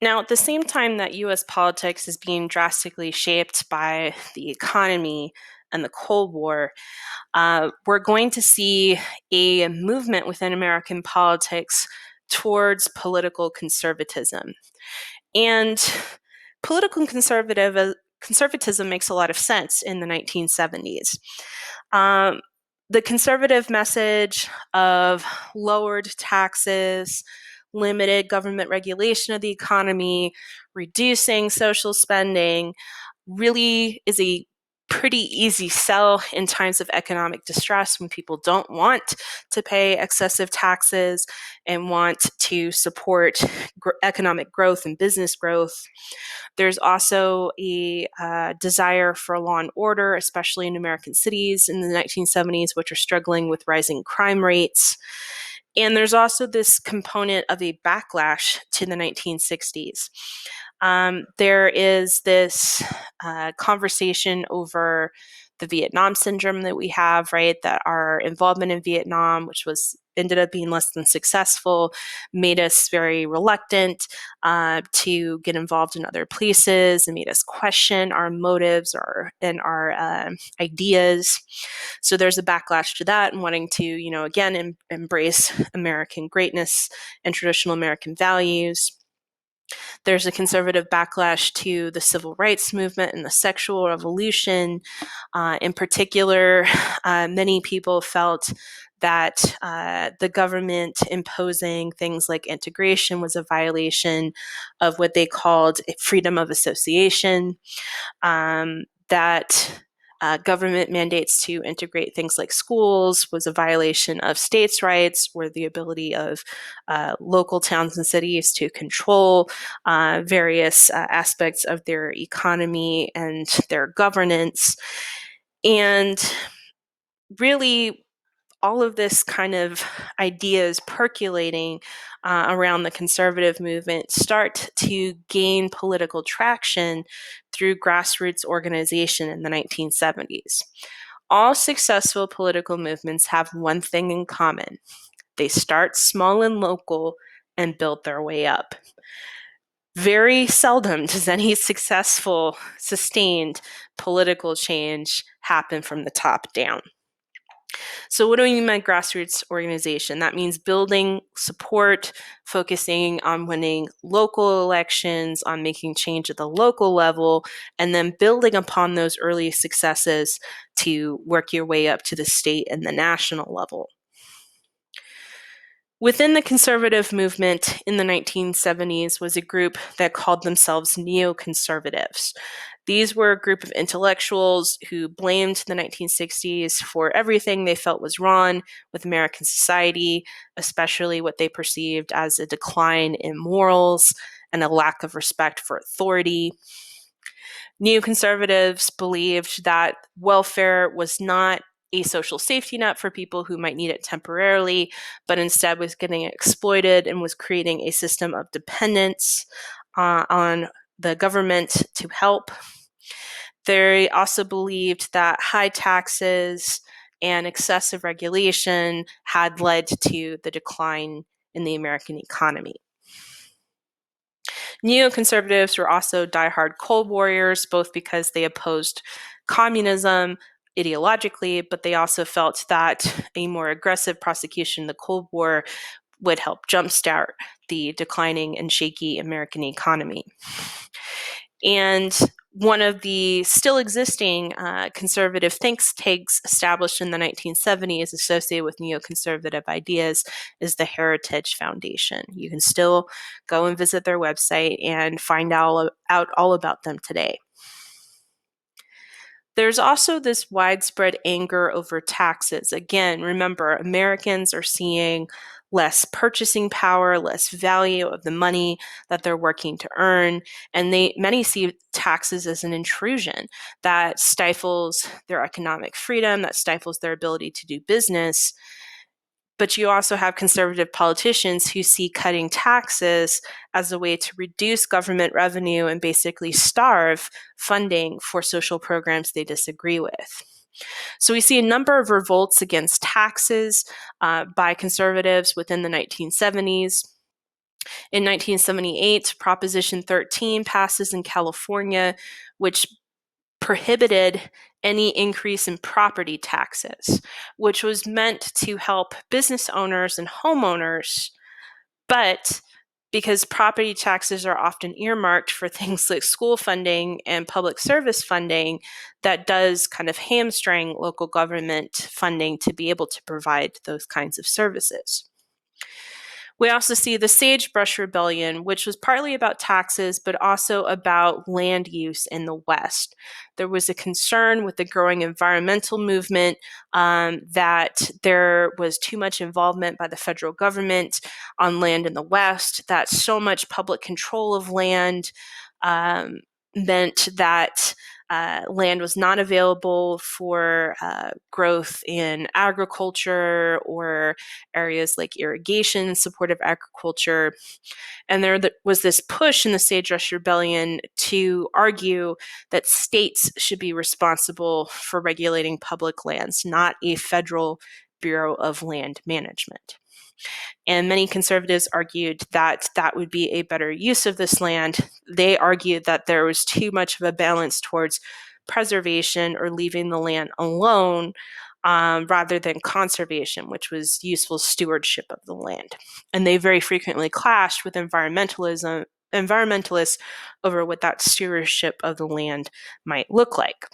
Now, at the same time that US politics is being drastically shaped by the economy and the Cold War, we're going to see a movement within American politics towards political conservatism. And political conservatism makes a lot of sense in the 1970s. Um, the conservative message of lowered taxes, limited government regulation of the economy, reducing social spending really is a pretty easy sell in times of economic distress when people don't want to pay excessive taxes and want to support economic growth and business growth. There's also a desire for law and order, especially in American cities in the 1970s, which are struggling with rising crime rates. And there's also this component of a backlash to the 1960s. There is this conversation over the Vietnam syndrome that we have, right? That our involvement in Vietnam, which ended up being less than successful, made us very reluctant to get involved in other places and made us question our motives and our ideas. So there's a backlash to that and wanting to, again, embrace American greatness and traditional American values. There's a conservative backlash to the civil rights movement and the sexual revolution. In particular, many people felt that the government imposing things like integration was a violation of what they called freedom of association, that government mandates to integrate things like schools was a violation of states' rights or the ability of local towns and cities to control various aspects of their economy and their governance. And really, all of this kind of ideas percolating around the conservative movement start to gain political traction through grassroots organization in the 1970s. All successful political movements have one thing in common. They start small and local and build their way up. Very seldom does any successful, sustained political change happen from the top down. So what do we mean by grassroots organization? That means building support, focusing on winning local elections, on making change at the local level, and then building upon those early successes to work your way up to the state and the national level. Within the conservative movement in the 1970s was a group that called themselves neoconservatives. These were a group of intellectuals who blamed the 1960s for everything they felt was wrong with American society, especially what they perceived as a decline in morals and a lack of respect for authority. Neoconservatives believed that welfare was not a social safety net for people who might need it temporarily, but instead was getting exploited and was creating a system of dependence on the government to help. They also believed that high taxes and excessive regulation had led to the decline in the American economy. Neoconservatives were also diehard Cold Warriors, both because they opposed communism ideologically, but they also felt that a more aggressive prosecution of the Cold War would help jumpstart the declining and shaky American economy. And one of the still existing conservative think tanks established in the 1970s associated with neoconservative ideas is the Heritage Foundation. You can still go and visit their website and find out all about them today. There's also this widespread anger over taxes. Again, remember, Americans are seeing less purchasing power, less value of the money that they're working to earn, and many see taxes as an intrusion that stifles their economic freedom, that stifles their ability to do business. But you also have conservative politicians who see cutting taxes as a way to reduce government revenue and basically starve funding for social programs they disagree with. So we see a number of revolts against taxes by conservatives within the 1970s. In 1978, Proposition 13 passes in California, which prohibited any increase in property taxes, which was meant to help business owners and homeowners. But because property taxes are often earmarked for things like school funding and public service funding, that does kind of hamstring local government funding to be able to provide those kinds of services. We also see the Sagebrush Rebellion, which was partly about taxes, but also about land use in the West. There was a concern with the growing environmental movement that there was too much involvement by the federal government on land in the West, that so much public control of land meant that land was not available for growth in agriculture or areas like irrigation, supportive agriculture. And there was this push in the Sagebrush Rebellion to argue that states should be responsible for regulating public lands, not a federal Bureau of Land Management. And many conservatives argued that that would be a better use of this land. They argued that there was too much of a balance towards preservation or leaving the land alone rather than conservation, which was useful stewardship of the land. And they very frequently clashed with environmentalists over what that stewardship of the land might look like.